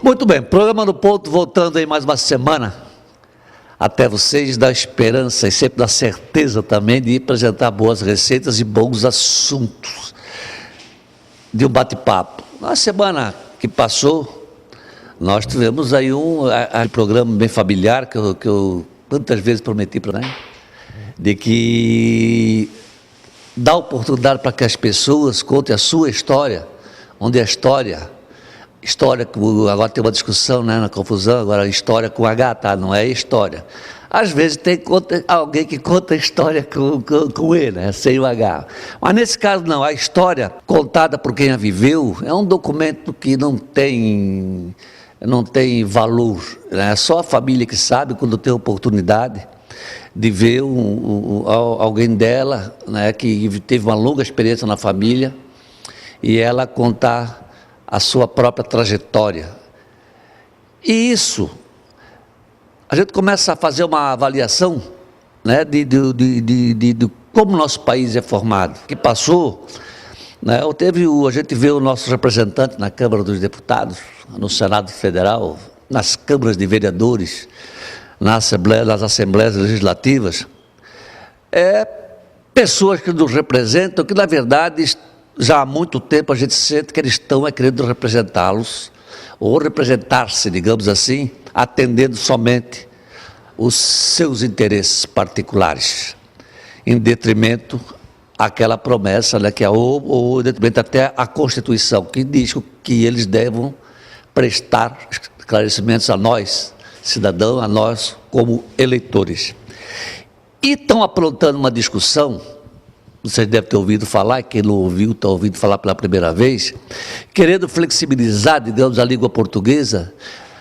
Muito bem, programa no ponto, voltando aí mais uma semana até vocês, da esperança e sempre da certeza também de apresentar boas receitas e bons assuntos de um bate-papo. Na semana que passou, nós tivemos aí um programa bem familiar que eu tantas vezes prometi para mim, de que dá oportunidade para que as pessoas contem a sua história, onde a história, agora tem uma discussão, né, na confusão, agora história com H, tá? Não é história. Às vezes tem alguém que conta a história com E, né, sem o H. Mas nesse caso não, a história contada por quem a viveu é um documento que não tem valor, né? Só a família que sabe, quando tem oportunidade de ver alguém dela, né, que teve uma longa experiência na família, e ela contar a sua própria trajetória. E isso, a gente começa a fazer uma avaliação, né, de como o nosso país é formado. Que passou, né, a gente vê o nosso representante na Câmara dos Deputados, no Senado Federal, nas câmaras de vereadores, nas assembleias legislativas, pessoas que nos representam, que na verdade já há muito tempo a gente sente que eles estão querendo representá-los, ou representar-se, digamos assim, atendendo somente os seus interesses particulares, em detrimento àquela promessa, né, que é ou em detrimento até à Constituição, que diz que eles devem prestar esclarecimentos a nós, cidadãos, a nós como eleitores. E estão aprontando uma discussão, vocês devem ter ouvido falar, quem não ouviu está ouvindo falar pela primeira vez, querendo flexibilizar, digamos, a língua portuguesa,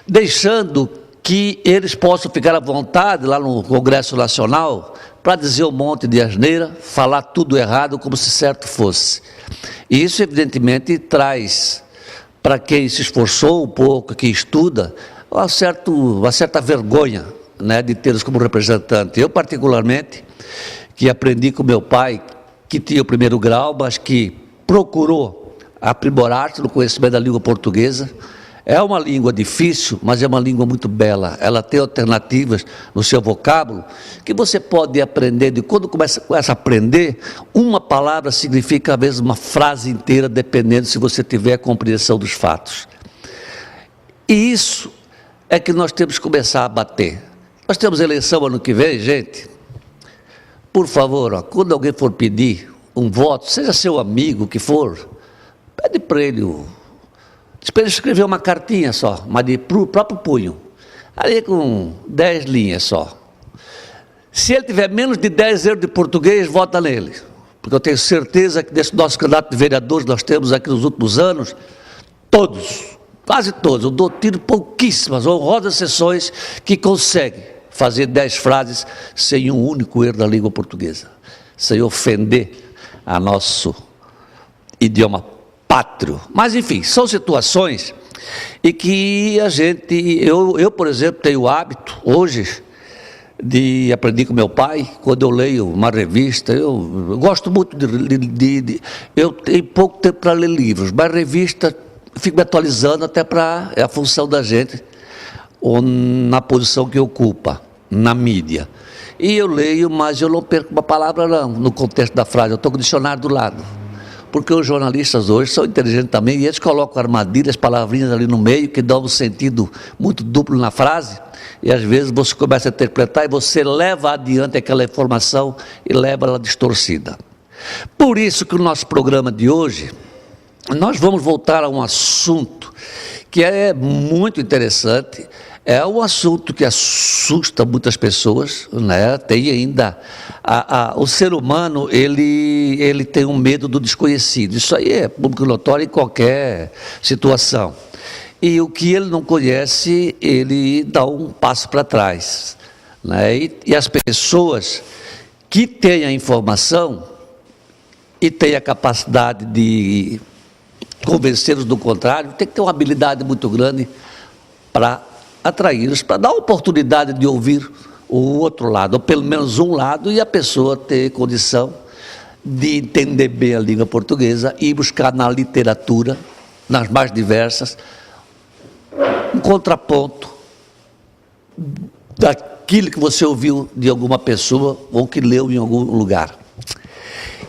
deixando que eles possam ficar à vontade lá no Congresso Nacional para dizer um monte de asneira, falar tudo errado como se certo fosse. E isso evidentemente traz, para quem se esforçou um pouco, que estuda, uma certa vergonha, né, de tê-los como representante. Eu particularmente, que aprendi com meu pai, que tinha o primeiro grau, mas que procurou aprimorar-se no conhecimento da língua portuguesa. É uma língua difícil, mas é uma língua muito bela. Ela tem alternativas no seu vocábulo, que você pode aprender, de quando começa a aprender, uma palavra significa às vezes uma frase inteira, dependendo se você tiver a compreensão dos fatos. E isso é que nós temos que começar a bater. Nós temos eleição ano que vem, gente. Por favor, quando alguém for pedir um voto, seja seu amigo que for, pede para ele escrever uma cartinha só, mas de próprio punho, ali com 10 linhas só. Se ele tiver menos de 10 euros de português, vota nele, porque eu tenho certeza que desse nosso candidato de vereadores nós temos aqui nos últimos anos, quase todos, eu tiro pouquíssimas, honrosas exceções que conseguem fazer 10 frases sem um único erro da língua portuguesa, sem ofender a nosso idioma pátrio. Mas, enfim, são situações em que eu, por exemplo, tenho o hábito, hoje, de aprender com meu pai, quando eu leio uma revista, eu gosto muito eu tenho pouco tempo para ler livros, mas revista, fico me atualizando até é a função da gente, ou na posição que ocupa, na mídia. E eu leio, mas eu não perco uma palavra não, no contexto da frase, eu estou com o dicionário do lado. Porque os jornalistas hoje são inteligentes também, e eles colocam armadilhas, palavrinhas ali no meio, que dão um sentido muito duplo na frase, e às vezes você começa a interpretar, e você leva adiante aquela informação, e leva ela distorcida. Por isso que o nosso programa de hoje, nós vamos voltar a um assunto que é muito interessante, é um assunto que assusta muitas pessoas, né? Tem ainda, o ser humano, ele tem um medo do desconhecido, isso aí é público notório em qualquer situação, e o que ele não conhece, ele dá um passo para trás, né? E as pessoas que têm a informação e têm a capacidade de convencê-los do contrário, tem que ter uma habilidade muito grande para atraí-los, para dar a oportunidade de ouvir o outro lado, ou pelo menos um lado, e a pessoa ter condição de entender bem a língua portuguesa e buscar na literatura, nas mais diversas, um contraponto daquilo que você ouviu de alguma pessoa ou que leu em algum lugar.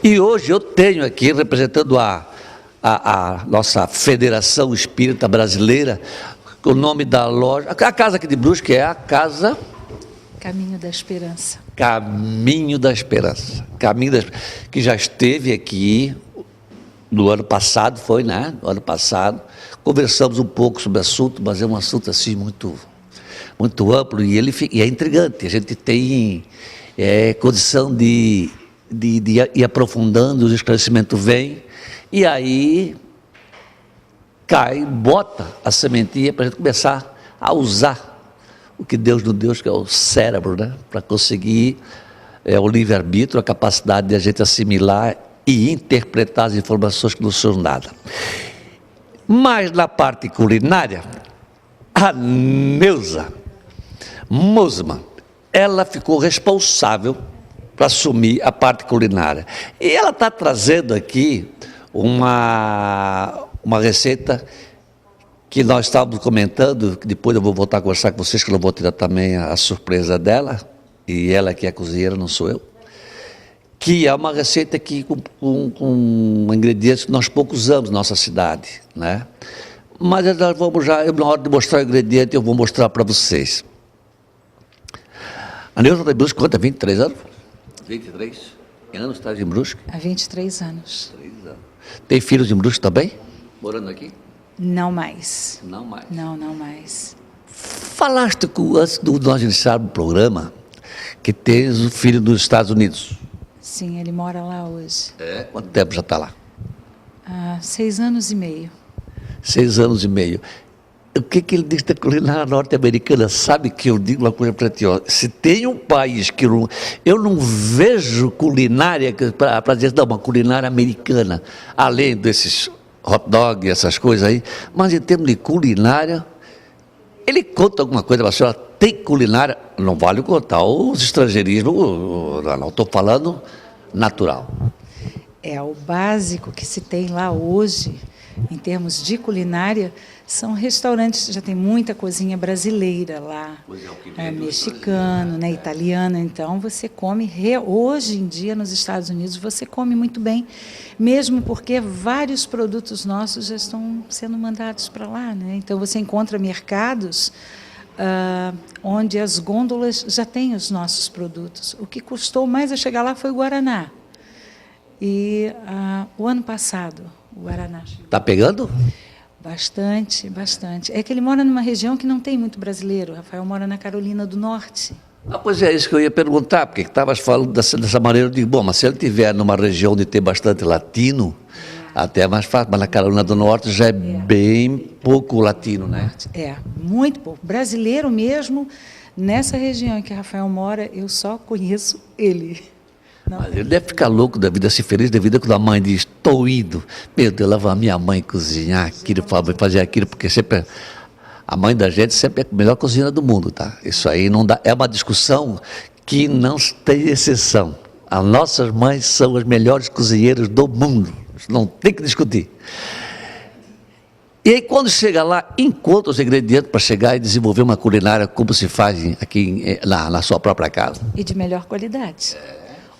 E hoje eu tenho aqui, representando a nossa Federação Espírita Brasileira, o nome da loja, a casa aqui de Brusque é a Casa... Caminho da Esperança. Caminho da Esperança. Que já esteve aqui no ano passado, foi, né? No ano passado. Conversamos um pouco sobre o assunto, mas é um assunto assim muito amplo e é intrigante. A gente tem condição de ir aprofundando, os esclarecimentos vêm, e aí bota a sementinha para a gente começar a usar o que Deus nos deu, que é o cérebro, né? Para conseguir o livre-arbítrio, a capacidade de a gente assimilar e interpretar as informações que não são nada. Mas na parte culinária, a Neuza Mosman, ela ficou responsável para assumir a parte culinária. E ela está trazendo aqui uma receita que nós estávamos comentando, que depois eu vou voltar a conversar com vocês, que eu vou tirar também a surpresa dela, e ela que é a cozinheira, não sou eu, que é uma receita que, com ingredientes que nós pouco usamos na nossa cidade, né? Mas nós vamos já, na hora de mostrar o ingrediente, eu vou mostrar para vocês. A Neuza está em Brusque, quanto? 23 anos? 23 anos está em Brusque? Há 23 anos. 3 anos. Tem filhos em Brusque também? Morando aqui? Não mais. Não mais. Não mais. Falaste antes de nós iniciarmos o programa que tens um filho nos Estados Unidos. Sim, ele mora lá hoje. Quanto tempo já está lá? Há 6 anos e meio. 6 anos e meio. O que ele diz da culinária norte-americana? Sabe que eu digo uma coisa para ti, ó, se tem um país que eu não vejo culinária para dizer, não, uma culinária americana, além desses hot dog, essas coisas aí, mas em termos de culinária, ele conta alguma coisa para a senhora, tem culinária, não vale contar os estrangeirismos, não estou falando natural. É o básico que se tem lá hoje, em termos de culinária, são restaurantes, já tem muita cozinha brasileira lá, mexicano, né, italiano, então você come, hoje em dia nos Estados Unidos você come muito bem, mesmo porque vários produtos nossos já estão sendo mandados para lá, né? Então você encontra mercados onde as gôndolas já têm os nossos produtos. O que custou mais a chegar lá foi o Guaraná. E o ano passado, o Guaraná... Está pegando? Bastante. É que ele mora numa região que não tem muito brasileiro. O Rafael mora na Carolina do Norte. Pois é, isso que eu ia perguntar, porque estavas falando dessa maneira, eu digo, bom, mas se ele estiver numa região onde tem bastante latino, até é mais fácil, mas na Carolina do Norte já é bem pouco latino, né? Muito pouco. Brasileiro mesmo, nessa região em que o Rafael mora, eu só conheço ele. Mas ele deve ficar louco da vida, se feliz da vida quando a mãe diz, estou indo. Meu Deus, lá vai a minha mãe cozinhar aquilo, fazer aquilo, porque sempre a mãe da gente sempre é a melhor cozinheira do mundo, tá? Isso aí não dá, é uma discussão que não tem exceção. As nossas mães são as melhores cozinheiras do mundo, não tem que discutir. E aí quando chega lá, encontra os ingredientes para chegar e desenvolver uma culinária como se faz aqui na sua própria casa. E de melhor qualidade.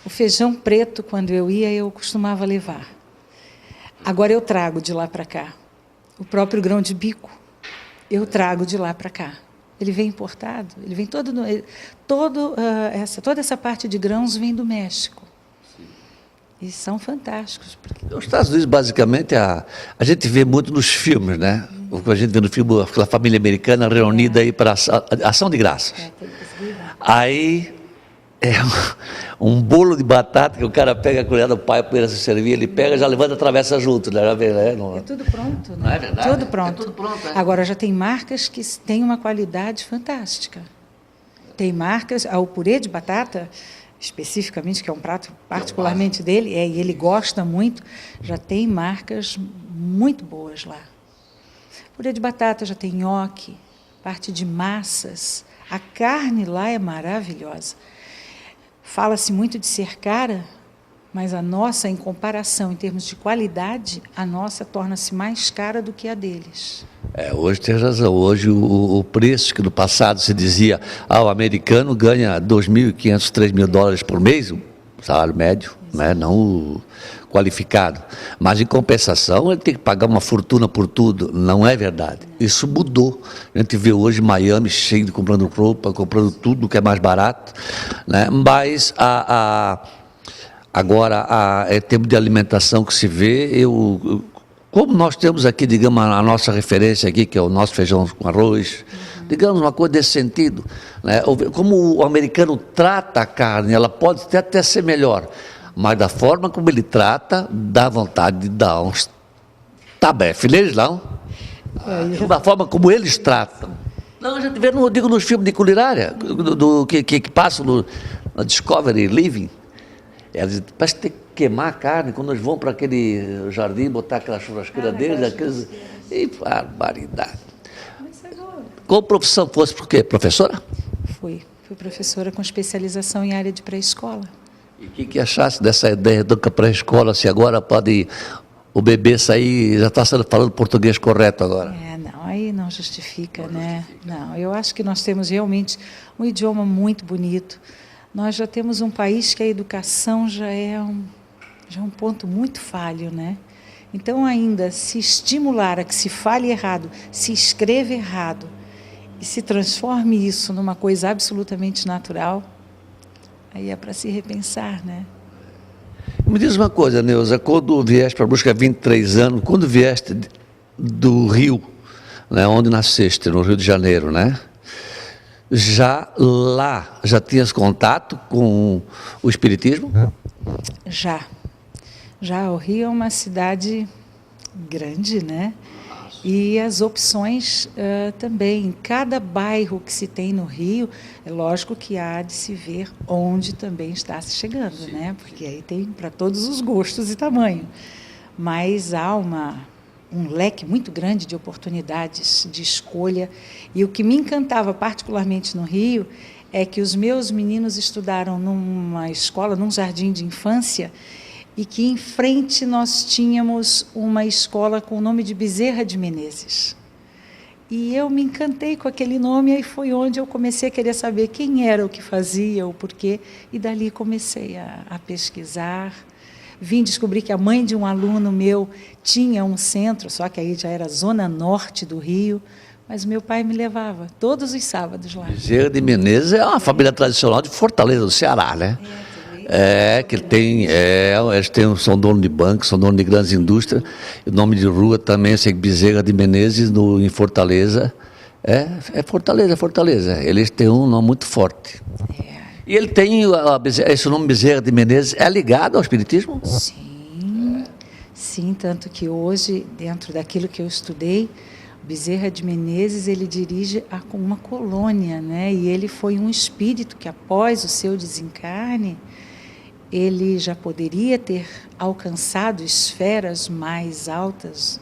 O feijão preto, quando eu ia, eu costumava levar. Agora eu trago de lá para cá. O próprio grão de bico, eu trago de lá para cá. Ele vem importado, ele vem toda essa parte de grãos vem do México. E são fantásticos. Os Estados Unidos, basicamente, a gente vê muito nos filmes, né? O que a gente vê no filme, aquela família americana reunida aí para ação de graças. Aí... um bolo de batata que o cara pega a colher do pai para se servir, ele pega, já levanta e atravessa junto. Né? É tudo pronto, né? Não é verdade? Tudo pronto. É tudo pronto, é. Agora, já tem marcas que têm uma qualidade fantástica. Tem marcas, o purê de batata, especificamente, que é um prato particularmente dele, e ele gosta muito, já tem marcas muito boas lá. Purê de batata, já tem nhoque, parte de massas. A carne lá é maravilhosa. Fala-se muito de ser cara, mas a nossa, em comparação, em termos de qualidade, a nossa torna-se mais cara do que a deles. Hoje tem razão. Hoje o preço que no passado se dizia, o americano ganha 2.500, 3.000 dólares por mês, o salário médio, né? Não o qualificado. Mas em compensação ele tem que pagar uma fortuna por tudo. Não é verdade. Isso mudou. A gente vê hoje Miami cheio de comprando roupa, comprando tudo que é mais barato, né? Mas agora, em termos de alimentação que se vê, como nós temos aqui, digamos, a nossa referência aqui, que é o nosso feijão com arroz, digamos, uma coisa desse sentido, né? Como o americano trata a carne, ela pode até ser melhor, mas da forma como ele trata, dá vontade de dar uns tabefe neles, não? Da forma como eles tratam. Não, a gente vê, digo, nos filmes de culinária, que passam no Discovery Living, eles parece que tem que queimar a carne quando eles vão para aquele jardim, botar aquela churrasqueira deles, aqueles... E barbaridade. Qual profissão fosse, por quê? Professora? Fui professora com especialização em área de pré-escola. E o que achasse dessa ideia da pré-escola, se agora pode o bebê sair, já está falando português correto agora? Não, aí não justifica, né? Não, eu acho que nós temos realmente um idioma muito bonito. Nós já temos um país que a educação já é um ponto muito falho, né? Então, ainda se estimular a que se fale errado, se escreva errado e se transforme isso numa coisa absolutamente natural, aí é para se repensar, né? Me diz uma coisa, Neuza, quando vieste para buscar 23 anos, quando vieste do Rio, né, onde nasceste, no Rio de Janeiro, né? Já tinhas contato com o espiritismo? Já o Rio é uma cidade grande, né? E as opções também. Em cada bairro que se tem no Um é lógico que há de se ver onde também está se chegando, sim, né? Porque aí tem para todos os gostos e tamanho. Mas há um leque muito grande de oportunidades de escolha. E o que me encantava particularmente no Rio é que os meus meninos estudaram numa escola, num jardim de infância, e que em frente nós tínhamos uma escola com o nome de Bezerra de Menezes. E eu me encantei com aquele nome, e aí foi onde eu comecei a querer saber quem era, o que fazia, o porquê, e dali comecei a pesquisar. Vim descobrir que a mãe de um aluno meu tinha um centro, só que aí já era zona norte do Rio, mas meu pai me levava todos os sábados lá. Bezerra de Menezes é uma família tradicional de Fortaleza, do Ceará, né? Eles são donos de bancos, são donos de grandes indústrias. O nome de rua também, eu sei que Bezerra de Menezes, em Fortaleza. Fortaleza. Eles têm um nome muito forte. E ele tem, esse nome Bezerra de Menezes, é ligado ao espiritismo? Sim, tanto que hoje, dentro daquilo que eu estudei, Bezerra de Menezes, ele dirige uma colônia, né? E ele foi um espírito que, após o seu desencarne, ele já poderia ter alcançado esferas mais altas,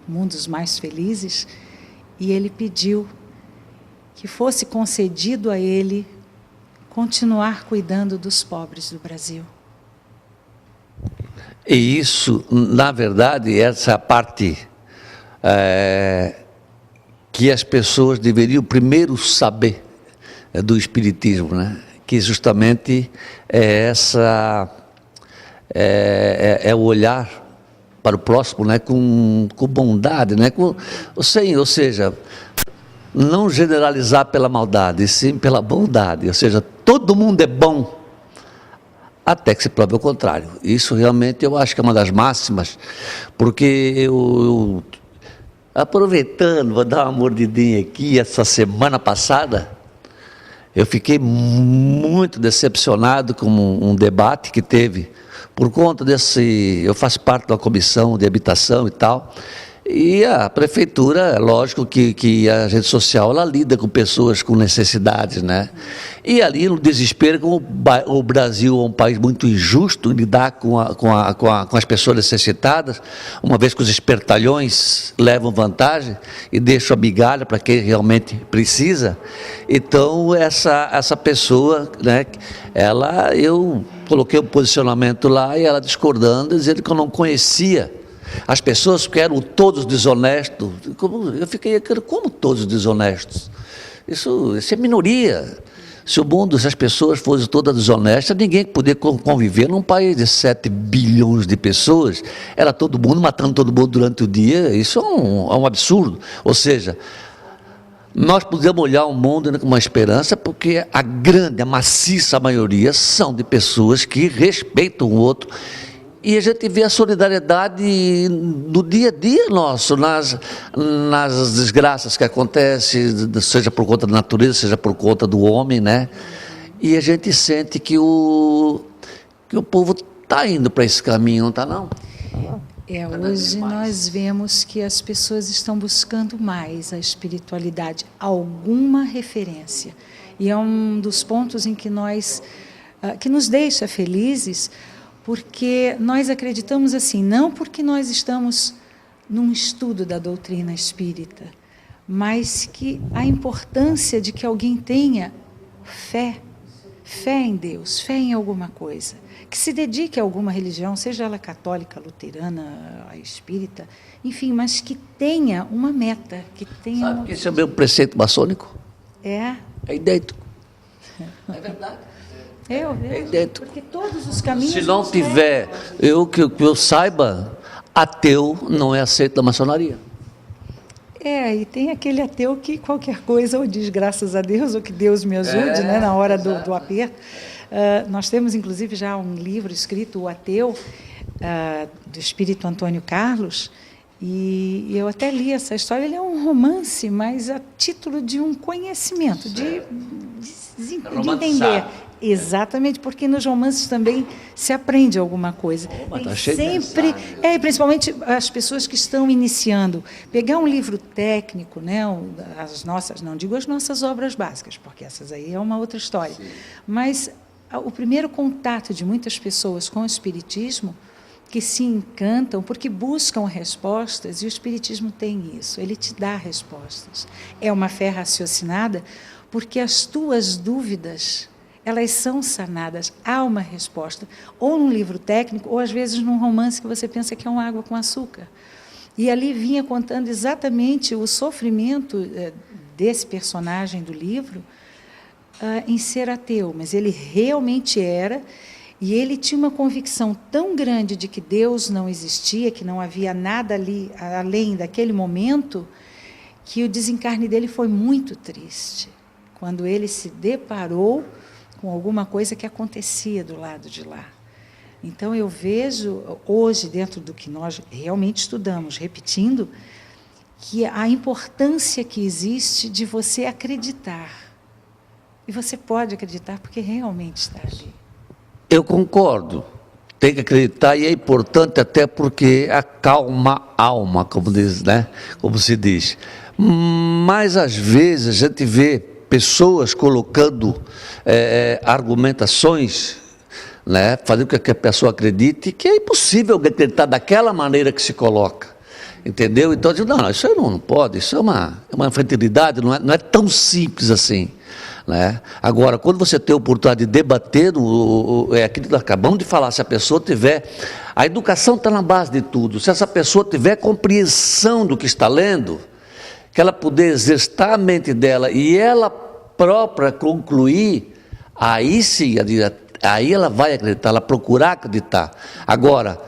mundos mais felizes, e ele pediu que fosse concedido a ele continuar cuidando dos pobres do Brasil. E isso, na verdade, essa parte que as pessoas deveriam primeiro saber do espiritismo, né? Que justamente é o olhar para o próximo, né? com bondade, né? Ou seja, não generalizar pela maldade, sim pela bondade, ou seja, todo mundo é bom, até que se prove o contrário. Isso realmente eu acho que é uma das máximas, porque eu aproveitando, vou dar uma mordidinha aqui, essa semana passada, eu fiquei muito decepcionado com um debate que teve, por conta eu faço parte da comissão de habitação e tal, e a prefeitura, lógico que a rede social, ela lida com pessoas com necessidades, né? E ali no desespero, como o Brasil é um país muito injusto, lidar com as pessoas necessitadas, uma vez que os espertalhões levam vantagem e deixam a migalha para quem realmente precisa, então essa pessoa, né, eu coloquei um posicionamento lá e ela discordando, dizendo que eu não conhecia As pessoas que eram todos desonestos, eu fiquei, como todos desonestos? Isso é minoria. Se o mundo, se as pessoas fossem todas desonestas, ninguém poderia conviver num país de 7 bilhões de pessoas. Era todo mundo matando todo mundo durante o dia. Isso é um absurdo. Ou seja, nós podemos olhar o mundo com uma esperança, porque a maciça maioria são de pessoas que respeitam o outro. E a gente vê a solidariedade no dia a dia nosso, nas desgraças que acontecem, seja por conta da natureza, seja por conta do homem, né? E a gente sente que o povo está indo para esse caminho, não está não? Hoje nós vemos que as pessoas estão buscando mais a espiritualidade, alguma referência. E é um dos pontos em que que nos deixa felizes, porque nós acreditamos assim, não porque nós estamos num estudo da doutrina espírita, mas que a importância de que alguém tenha fé em Deus, fé em alguma coisa, que se dedique a alguma religião, seja ela católica, luterana, espírita, enfim, mas que tenha uma meta, que tenha... Sabe que esse é o meu preceito maçônico? É idêntico. É verdade. É idêntico. Porque todos os caminhos... Se não tiver, que eu saiba, ateu não é aceito da maçonaria. E tem aquele ateu que qualquer coisa, ou diz graças a Deus, ou que Deus me ajude, né, na hora do aperto. Nós temos, inclusive, já um livro escrito, O Ateu, do espírito Antônio Carlos, e eu até li essa história. Ele é um romance, mas a título de um conhecimento, de entender. Exatamente, porque nos romances também se aprende alguma coisa. Tá cheio sempre, principalmente as pessoas que estão iniciando, pegar um livro técnico, né, as nossas, não digo as nossas obras básicas, porque essas aí é uma outra história, sim, mas o primeiro contato de muitas pessoas com o espiritismo, que se encantam porque buscam respostas, e o espiritismo tem isso, ele te dá respostas. É uma fé raciocinada, porque as tuas dúvidas, elas são sanadas, há uma resposta, ou num livro técnico, ou às vezes num romance que você pensa que é uma água com açúcar. E ali vinha contando exatamente o sofrimento desse personagem do livro em ser ateu, mas ele realmente era, e ele tinha uma convicção tão grande de que Deus não existia, que não havia nada ali além daquele momento, que o desencarne dele foi muito triste, quando ele se deparou com alguma coisa que acontecia do lado de lá. Então, eu vejo, hoje, dentro do que nós realmente estudamos, repetindo, que a importância que existe de você acreditar. E você pode acreditar porque realmente está ali. Eu concordo. Tem que acreditar, e é importante até porque acalma a alma, como diz, né? Como se diz. Mas, às vezes, a gente vê pessoas colocando argumentações, né, fazendo com que a pessoa acredite que é impossível acreditar daquela maneira que se coloca, entendeu? Então, eu digo, não, isso aí não pode, isso é uma infantilidade, não é tão simples assim, né? Agora, quando você tem a oportunidade de debater, aquilo que nós acabamos de falar, se a pessoa tiver, a educação está na base de tudo, se essa pessoa tiver compreensão do que está lendo, que ela puder exercitar a mente dela e ela própria concluir, aí sim, aí ela vai acreditar, ela procurar acreditar. Agora,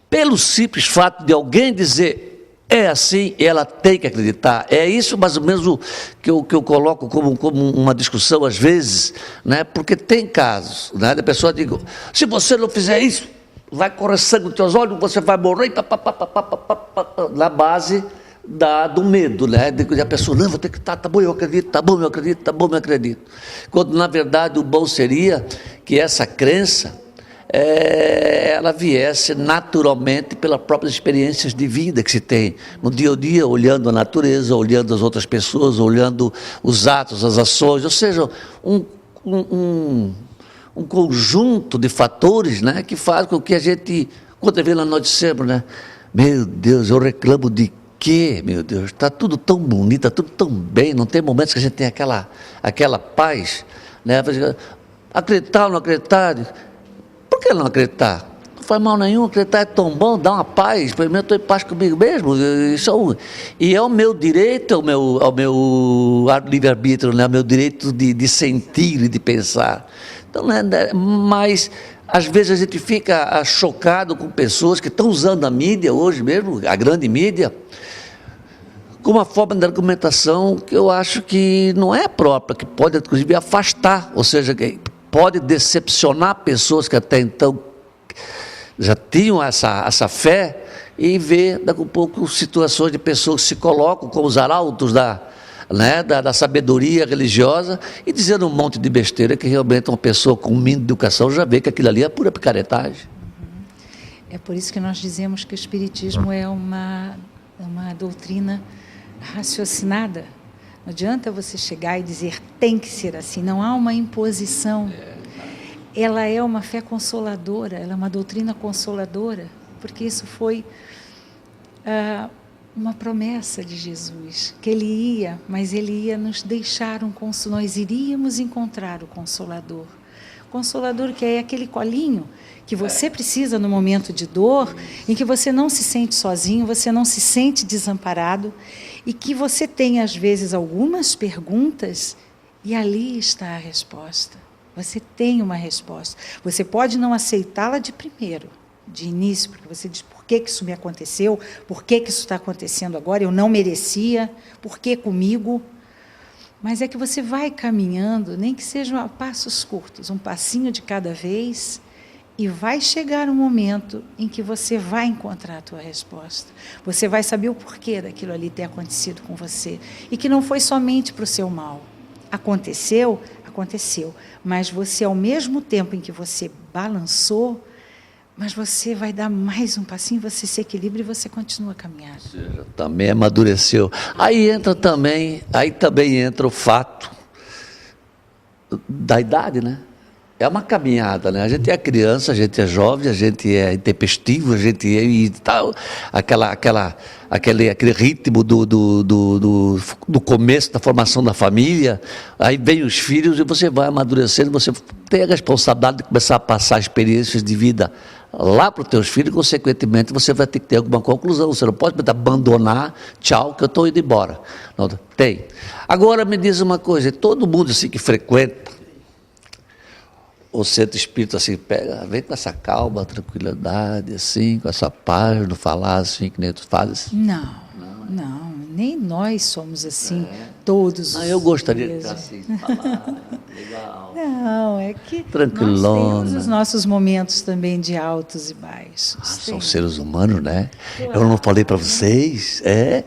pelo simples fato de alguém dizer, é assim, ela tem que acreditar, é isso mais ou menos que eu coloco como uma discussão às vezes, né? Porque tem casos, né, da pessoa diz, se você não fizer isso, vai correr sangue nos teus olhos, você vai morrer, na base do medo, né? De a pessoa, não, vou ter que estar, tá bom, eu acredito, tá bom, eu acredito, tá bom, eu acredito. Quando, na verdade, o bom seria que essa crença, ela viesse naturalmente pelas próprias experiências de vida que se tem, no dia a dia, olhando a natureza, olhando as outras pessoas, olhando os atos, as ações, ou seja, um conjunto de fatores, né, que faz com que a gente, quando vê lá nós dissemos, né, meu Deus, eu reclamo de quê, meu Deus, está tudo tão bonito, está tudo tão bem, não tem momentos que a gente tem aquela paz, né? Acreditar ou não acreditar? Por que não acreditar? faz mal nenhum, acreditar é tão bom, dá uma paz, primeiro eu estou em paz comigo mesmo, e é o meu direito, ao meu livre-arbítrio, né? O meu direito de sentir e de pensar. Então, né? Mas às vezes a gente fica chocado com pessoas que estão usando a mídia hoje mesmo, a grande mídia, com uma forma de argumentação que eu acho que não é própria, que pode inclusive afastar, ou seja, que pode decepcionar pessoas que até então já tinham essa fé e ver daqui a pouco situações de pessoas que se colocam como os arautos da sabedoria religiosa e dizendo um monte de besteira que realmente uma pessoa com um mínimo de educação já vê que aquilo ali é pura picaretagem. É por isso que nós dizemos que o Espiritismo é uma doutrina raciocinada. Não adianta você chegar e dizer tem que ser assim, não há uma imposição. Ela é uma fé consoladora, ela é uma doutrina consoladora, porque isso foi uma promessa de Jesus, que Ele ia, mas Ele ia nos deixar um consolador, nós iríamos encontrar o Consolador. Consolador que é aquele colinho que você precisa no momento de dor, em que você não se sente sozinho, você não se sente desamparado, e que você tem às vezes algumas perguntas e ali está a resposta. Você tem uma resposta. Você pode não aceitá-la de primeiro, de início, porque você diz, por que isso me aconteceu? Por que isso está acontecendo agora? Eu não merecia. Por que comigo? Mas é que você vai caminhando, nem que sejam a passos curtos, um passinho de cada vez, e vai chegar um momento em que você vai encontrar a tua resposta. Você vai saber o porquê daquilo ali ter acontecido com você. E que não foi somente para o seu mal. Aconteceu, mas você, ao mesmo tempo em que você balançou, mas você vai dar mais um passinho, você se equilibra e você continua a caminhar. Também amadureceu. Aí também entra o fato da idade, né? É uma caminhada, né? A gente é criança, a gente é jovem, a gente é intempestivo, a gente é e tal, aquele ritmo do começo da formação da família, aí vem os filhos e você vai amadurecendo, você tem a responsabilidade de começar a passar experiências de vida lá para os teus filhos, e consequentemente você vai ter que ter alguma conclusão, você não pode abandonar, tchau, que eu estou indo embora. Não, tem. Agora me diz uma coisa, todo mundo assim que frequenta o centro espírita, assim, vem com essa calma, tranquilidade, assim, com essa paz, não falar assim, que nem tu fazes. Não, nem nós somos assim, todos os eu gostaria dias. De estar assim, falar, legal. Não, é que tranquilona. Nós temos os nossos momentos também de altos e baixos. São seres humanos, né? Claro. Eu não falei para vocês, é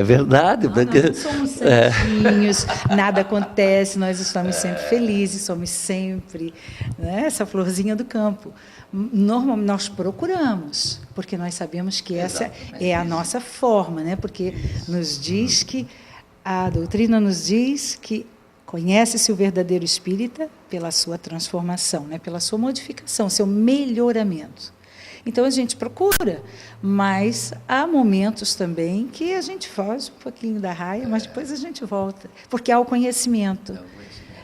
verdade. Porque não somos certinhos, nada acontece, nós estamos sempre felizes, somos sempre, né, essa florzinha do campo. Normalmente nós procuramos, porque nós sabemos que essa é a nossa forma, né? Porque nos diz que, a doutrina nos diz que conhece-se o verdadeiro espírita pela sua transformação, né? Pela sua modificação, seu melhoramento. Então, a gente procura, mas há momentos também que a gente foge um pouquinho da raia, mas depois a gente volta, porque há o conhecimento,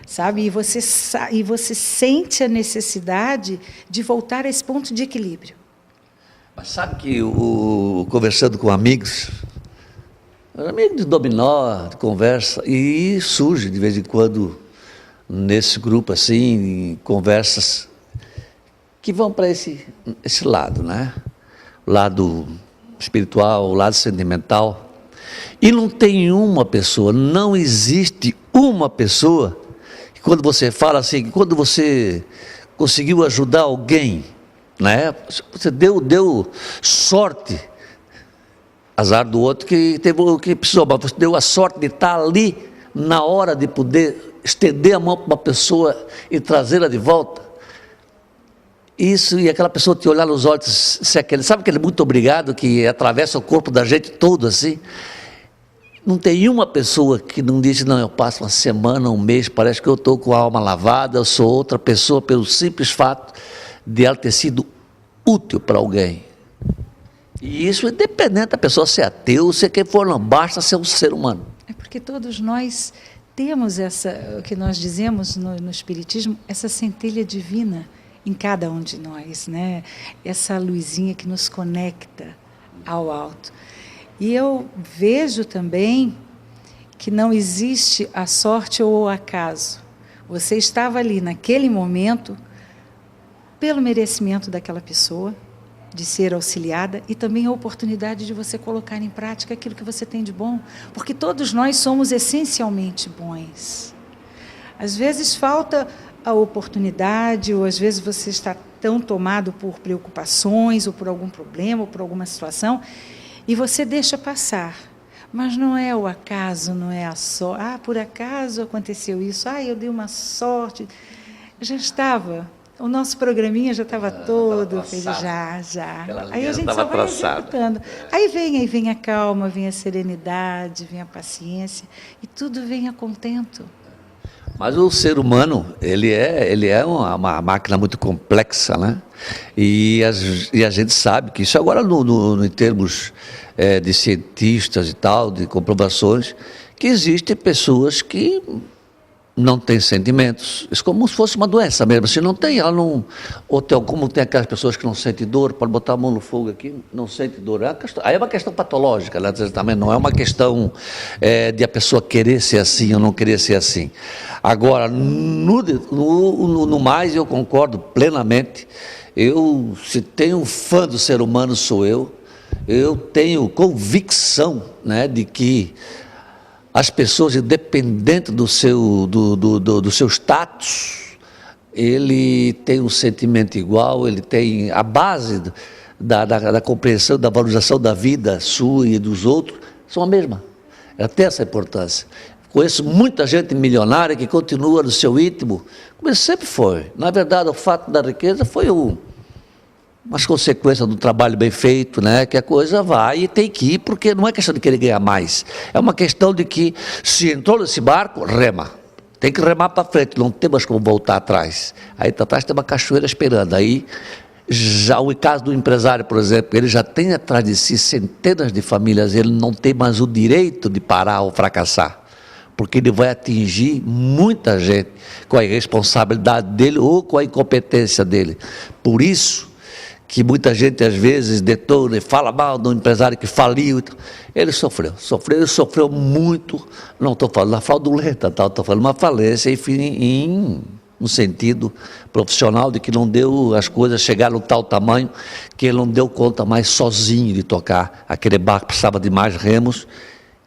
sabe? E você sente a necessidade de voltar a esse ponto de equilíbrio. Mas sabe que, conversando com amigos de dominó, de conversa, e surge de vez em quando, nesse grupo assim, conversas que vão para esse lado, né? O lado espiritual, o lado sentimental. E não tem uma pessoa, não existe uma pessoa, que quando você fala assim, quando você conseguiu ajudar alguém, né? Você deu sorte, azar do outro que teve o que precisou, mas você deu a sorte de estar ali na hora de poder estender a mão para uma pessoa e trazê-la de volta. Isso, e aquela pessoa te olhar nos olhos, sabe aquele muito obrigado que atravessa o corpo da gente todo assim? Não tem uma pessoa que não diz, não, eu passo uma semana, um mês, parece que eu estou com a alma lavada, eu sou outra pessoa, pelo simples fato de ela ter sido útil para alguém. E isso independente da pessoa ser ateu, ser quem for, não basta ser um ser humano. É porque todos nós temos o que nós dizemos no Espiritismo, essa centelha divina em cada um de nós, né? Essa luzinha que nos conecta ao alto. E eu vejo também que não existe a sorte ou o acaso. Você estava ali naquele momento pelo merecimento daquela pessoa, de ser auxiliada, e também a oportunidade de você colocar em prática aquilo que você tem de bom, porque todos nós somos essencialmente bons. Às vezes falta a oportunidade, ou às vezes você está tão tomado por preocupações, ou por algum problema, ou por alguma situação, e você deixa passar. Mas não é o acaso, não é a sorte. Ah, por acaso aconteceu isso. Ah, eu dei uma sorte. Já estava. O nosso programinha já estava todo feito. Já. Aí a gente só vai executando. Aí vem a calma, vem a serenidade, vem a paciência, e tudo vem a contento. Mas o ser humano, ele é uma máquina muito complexa, né? E a gente sabe que isso agora, em termos de cientistas e tal, de comprovações, que existem pessoas que não têm sentimentos. Isso como se fosse uma doença mesmo. Se não tem, ela não... Ou tem, como tem aquelas pessoas que não sentem dor, pode botar a mão no fogo aqui, não sente dor. Aí é uma questão patológica, né? Também não é uma questão de a pessoa querer ser assim ou não querer ser assim. Agora, no mais, eu concordo plenamente. Se tem um fã do ser humano, sou eu. Eu tenho convicção, né, de que as pessoas, independente do seu status, ele tem um sentimento igual, ele tem a base da compreensão, da valorização da vida sua e dos outros, são a mesma. Ela tem essa importância. Conheço muita gente milionária que continua no seu íntimo, como ele sempre foi. Na verdade, o fato da riqueza foi umas consequências do trabalho bem feito, né? Que a coisa vai e tem que ir, porque não é questão de querer ganhar mais, é uma questão de que, se entrou nesse barco, rema, tem que remar para frente, não tem mais como voltar atrás. Aí atrás tem uma cachoeira esperando. Aí, já o caso do empresário, por exemplo, ele já tem atrás de si centenas de famílias, ele não tem mais o direito de parar ou fracassar, porque ele vai atingir muita gente com a irresponsabilidade dele ou com a incompetência dele. Por isso que muita gente às vezes detona e fala mal do empresário que faliu. Ele sofreu muito, não estou falando da fraudulenta, estou falando uma falência, enfim, no sentido profissional, de que não deu, as coisas chegaram a tal tamanho que ele não deu conta mais sozinho de tocar aquele barco, precisava de mais remos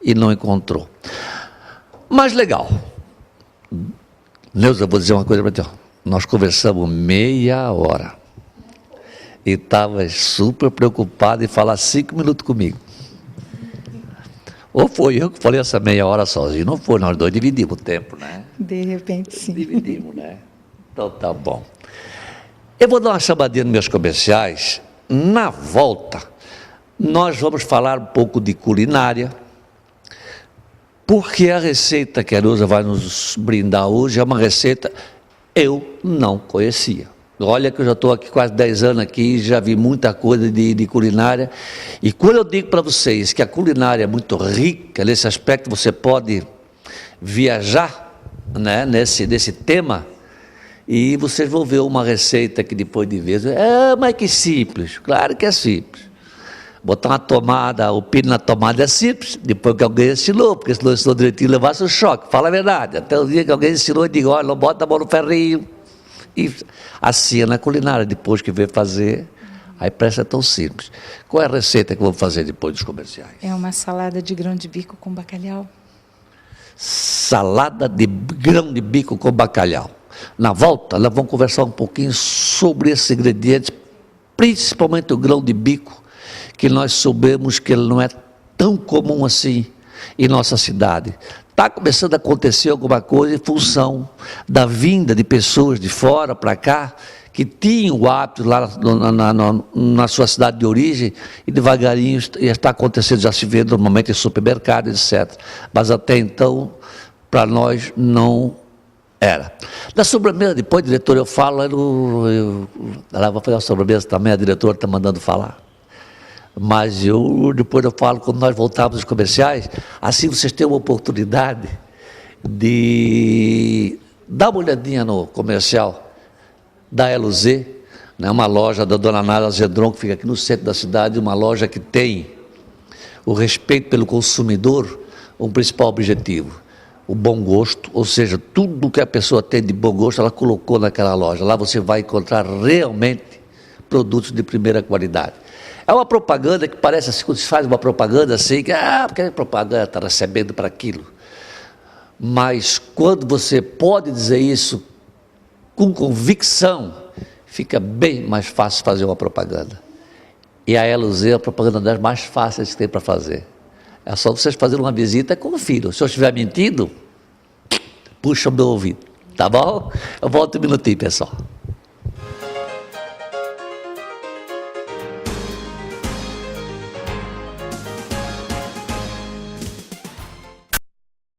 e não encontrou. Mas legal, Neuza, eu vou dizer uma coisa para ti, nós conversamos meia hora. E estava super preocupado em falar 5 minutos comigo. Ou foi eu que falei essa meia hora sozinho? Não foi, nós dois dividimos o tempo, né? De repente, sim. Dividimos, né? Então tá bom. Eu vou dar uma chamadinha nos meus comerciais. Na volta, nós vamos falar um pouco de culinária, porque a receita que a Neuza vai nos brindar hoje é uma receita que eu não conhecia. Olha que eu já estou aqui quase 10 anos aqui, já vi muita coisa de culinária, e quando eu digo para vocês que a culinária é muito rica, nesse aspecto você pode viajar, né, nesse tema, e vocês vão ver uma receita que depois de ver, mas que simples, claro que é simples. Botar uma tomada, o pino na tomada é simples, depois que alguém ensinou, porque se não ensinou direitinho, levasse um choque, fala a verdade, até o dia que alguém ensinou e digo, olha, não bota a mão no ferrinho. E assim é na culinária, depois que veio fazer, aí parece tão simples. Qual é a receita que eu vou fazer depois dos comerciais? É uma salada de grão de bico com bacalhau. Salada de grão de bico com bacalhau. Na volta, nós vamos conversar um pouquinho sobre esses ingredientes, principalmente o grão de bico, que nós soubemos que ele não é tão comum assim em nossa cidade. Está começando a acontecer alguma coisa em função da vinda de pessoas de fora para cá, que tinham o hábito lá na sua cidade de origem, e devagarinho está acontecendo, já se vê normalmente em supermercado, etc. Mas até então, para nós, não era. Da sobremesa, depois, diretor, eu falo, ela vai fazer a sobremesa também, a diretora está mandando falar. Mas depois eu falo, quando nós voltarmos dos comerciais, assim vocês têm uma oportunidade de dar uma olhadinha no comercial, da LZ, né, uma loja da Dona Nara Zedron, que fica aqui no centro da cidade, uma loja que tem o respeito pelo consumidor, um principal objetivo, o bom gosto, ou seja, tudo que a pessoa tem de bom gosto, ela colocou naquela loja. Lá você vai encontrar realmente produtos de primeira qualidade. É uma propaganda que parece assim, quando se faz uma propaganda assim, que porque a propaganda está recebendo para aquilo. Mas quando você pode dizer isso com convicção, fica bem mais fácil fazer uma propaganda. E a LZ é a propaganda das mais fáceis que tem para fazer. É só vocês fazerem uma visita e confiram. Se eu estiver mentindo, puxa o meu ouvido, tá bom? Eu volto um minutinho, pessoal.